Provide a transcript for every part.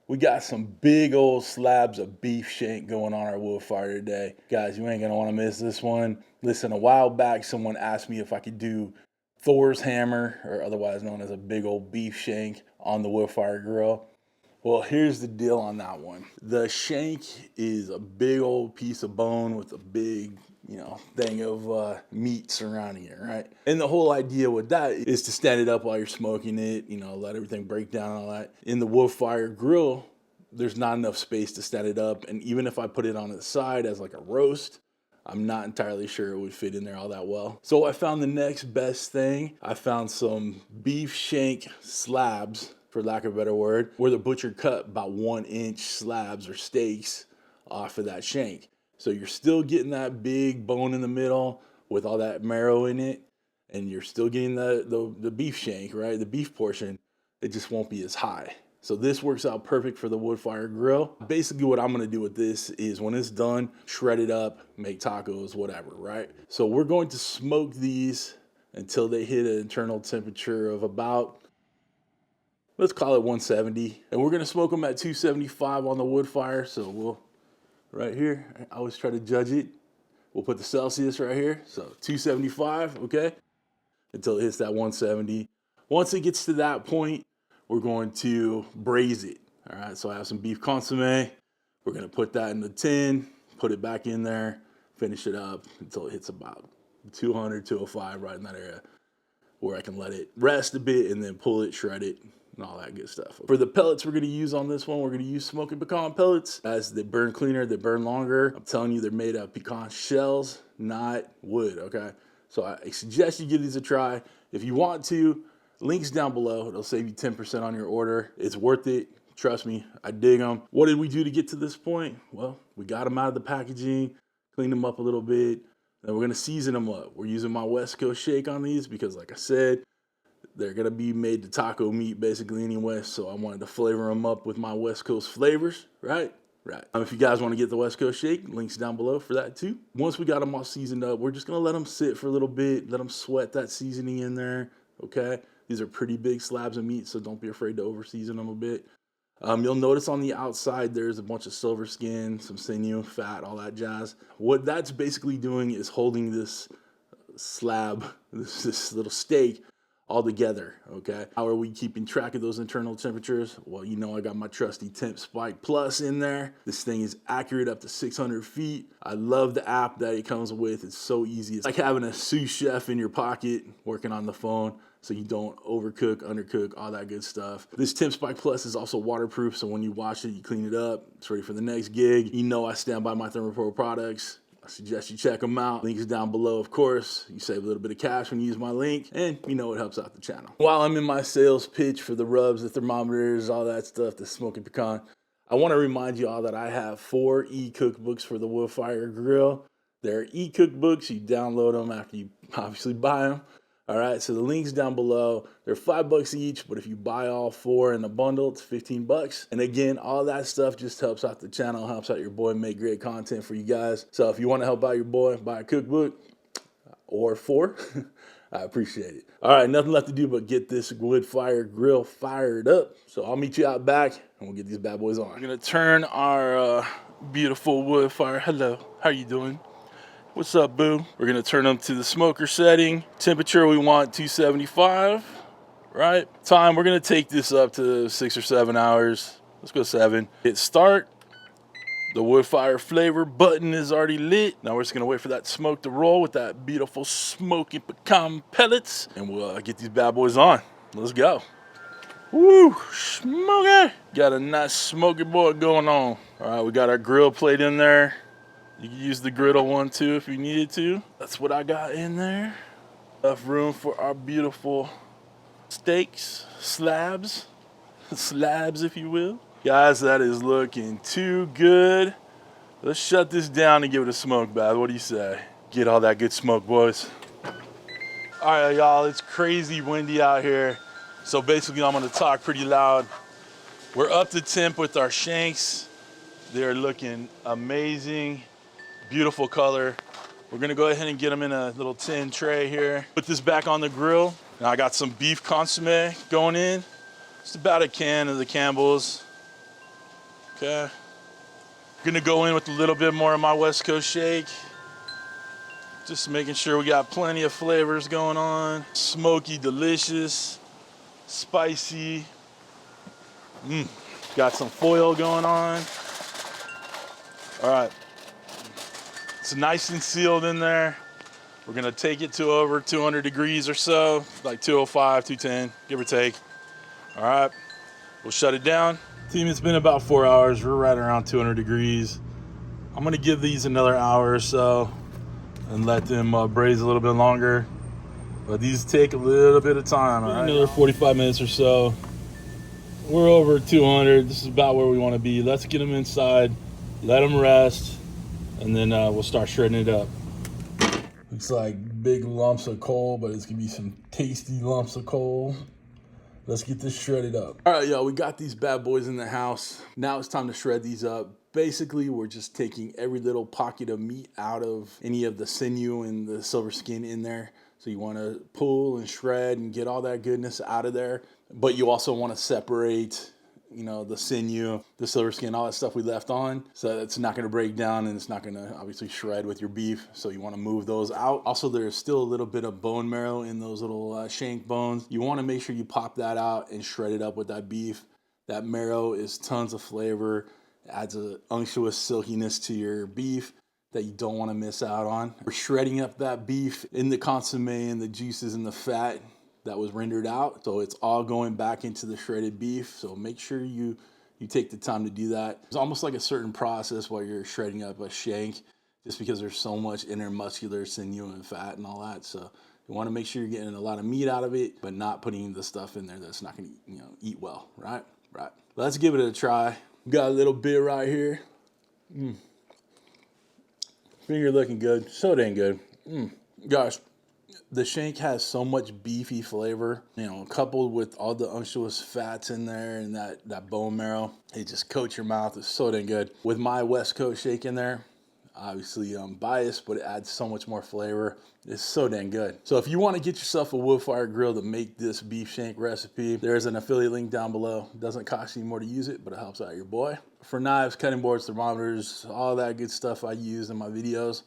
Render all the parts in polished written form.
We got some big old slabs of beef shank going on our wood fire today. Guys, you ain't gonna wanna miss this one. Listen, a while back, someone asked me if I could do Thor's hammer, or otherwise known as a big old beef shank on the wood fire grill. Well, here's the deal on that one. The shank is a big old piece of bone with a big, thing of meat surrounding it, right? And the whole idea with that is to stand it up while you're smoking it, let everything break down and all that. In the wood fire grill, there's not enough space to stand it up. And even if I put it on the side as like a roast, I'm not entirely sure it would fit in there all that well. So I found the next best thing. I found some beef shank slabs, for lack of a better word, where the butcher cut about 1-inch slabs or steaks off of that shank. So you're still getting that big bone in the middle with all that marrow in it, and you're still getting the beef shank, right? The beef portion. It just won't be as high. So this works out perfect for the wood fire grill. Basically what I'm gonna do with this is when it's done, shred it up, make tacos, whatever, right? So we're going to smoke these until they hit an internal temperature of about, let's call it 170. And we're gonna smoke them at 275 on the wood fire. So we'll, right here, I always try to judge it. We'll put the Celsius right here. So 275, okay? Until it hits that 170. Once it gets to that point, we're going to braise it. All right, so I have some beef consomme. We're gonna put that in the tin, put it back in there, finish it up until it hits about 200, 205, right in that area, where I can let it rest a bit and then pull it, shred it, and all that good stuff. For the pellets we're gonna use on this one, we're gonna use Smokin pecan pellets. As they burn cleaner, they burn longer. I'm telling you, they're made out of pecan shells, not wood, okay? So I suggest you give these a try. If you want to, links down below. It'll save you 10% on your order. It's worth it. Trust me, I dig them. What did we do to get to this point? Well, we got them out of the packaging, cleaned them up a little bit, then we're gonna season them up. We're using my West Coast shake on these because, like I said, they're gonna be made to taco meat basically anyway, so I wanted to flavor them up with my West Coast flavors, right? Right. If you guys want to get the West Coast shake, links down below for that too. Once we got them all seasoned up, we're just gonna let them sit for a little bit, let them sweat that seasoning in there, okay? These are pretty big slabs of meat, so don't be afraid to over season them a bit. You'll notice on the outside there's a bunch of silver skin, some sinew, fat, all that jazz. What that's basically doing is holding this slab, this little steak, all together, okay? How are we keeping track of those internal temperatures? Well, I got my trusty TempSpike Plus in there. This thing is accurate up to 600 feet. I love the app that it comes with. It's so easy. It's like having a sous chef in your pocket working on the phone, so you don't overcook, undercook, all that good stuff. This TempSpike Plus is also waterproof, so when you wash it, you clean it up. It's ready for the next gig. I stand by my ThermoPro products. I suggest you check them out. Link is down below, of course. You save a little bit of cash when you use my link, and it helps out the channel. While I'm in my sales pitch for the rubs, the thermometers, all that stuff, the Smokin pecan, I want to remind you all that I have 4 e-cookbooks for the Woodfire Grill. They're e-cookbooks. You download them after you obviously buy them. All right, so the link's down below. They're $5 each, but if you buy all 4 in a bundle, it's $15. And again, all that stuff just helps out the channel, helps out your boy make great content for you guys. So if you want to help out your boy, buy a cookbook or 4. I appreciate it. All right, nothing left to do but get this wood fire grill fired up. So I'll meet you out back and we'll get these bad boys on. We're gonna turn our beautiful wood fire. Hello, how you doing? What's up, boo? We're gonna turn them to the smoker setting. Temperature we want 275, right? Time, we're gonna take this up to 6 or 7 hours. Let's go 7. Hit start. The wood fire flavor button is already lit. Now we're just gonna wait for that smoke to roll with that beautiful Smokin pecan pellets, and we'll get these bad boys on. Let's go. Woo, smoky. Got a nice smoky boy going on. All right, we got our grill plate in there. You can use the griddle one too if you needed to. That's what I got in there. Enough room for our beautiful steaks, slabs if you will. Guys, that is looking too good. Let's shut this down and give it a smoke bath. What do you say? Get all that good smoke, boys. All right, y'all, it's crazy windy out here. So basically I'm gonna talk pretty loud. We're up to temp with our shanks. They're looking amazing. Beautiful color. We're gonna go ahead and get them in a little tin tray here. Put this back on the grill. Now I got some beef consomme going in. Just about a can of the Campbell's. Okay. Gonna go in with a little bit more of my West Coast shake. Just making sure we got plenty of flavors going on. Smoky, delicious, spicy. Got some foil going on. All right. It's nice and sealed in there. We're gonna take it to over 200 degrees or so, like 205, 210, give or take. All right, we'll shut it down. Team, it's been about 4 hours. We're right around 200 degrees. I'm gonna give these another hour or so and let them braise a little bit longer. But these take a little bit of time, all right? Another 45 minutes or so. We're over 200. This is about where we wanna be. Let's get them inside, let them rest, and then we'll start shredding it up. Looks like big lumps of coal, but it's gonna be some tasty lumps of coal. Let's get this shredded up. All right, y'all, we got these bad boys in the house. Now it's time to shred these up. Basically, we're just taking every little pocket of meat out of any of the sinew and the silver skin in there. So you wanna pull and shred and get all that goodness out of there. But you also wanna separate, you know, the sinew, the silver skin, all that stuff we left on. So it's not gonna break down and it's not gonna obviously shred with your beef. So you wanna move those out. Also, there's still a little bit of bone marrow in those little shank bones. You wanna make sure you pop that out and shred it up with that beef. That marrow is tons of flavor. It adds a unctuous silkiness to your beef that you don't wanna miss out on. We're shredding up that beef in the consomme and the juices and the fat that was rendered out. So it's all going back into the shredded beef. So make sure you take the time to do that. It's almost like a certain process while you're shredding up a shank, just because there's so much intermuscular sinew and fat and all that. So you want to make sure you're getting a lot of meat out of it, but not putting the stuff in there that's not going to, you know, eat well, right? Right. Let's give it a try. Got a little bit right here. Finger looking good. So dang good. Gosh. The shank has so much beefy flavor, you know, coupled with all the unctuous fats in there and that bone marrow. It just coats your mouth. It's so dang good. With my West Coast shake in there, obviously I'm biased, but it adds so much more flavor. It's so dang good. So if you want to get yourself a Woodfire grill to make this beef shank recipe, there's an affiliate link down below. It doesn't cost you more to use it, but it helps out your boy. For knives, cutting boards, thermometers, all that good stuff I use in my videos,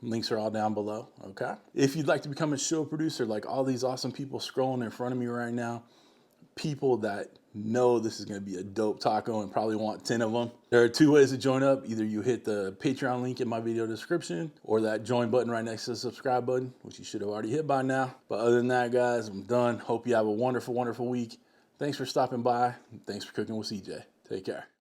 links are all down below, okay? If you'd like to become a show producer like all these awesome people scrolling in front of me right now, people that know this is gonna be a dope taco and probably want 10 of them, there are 2 ways to join up. Either you hit the Patreon link in my video description or that join button right next to the subscribe button, which you should have already hit by now. But other than that, guys, I'm done. Hope you have a wonderful, wonderful week. Thanks for stopping by. Thanks for cooking with CJ. Take care.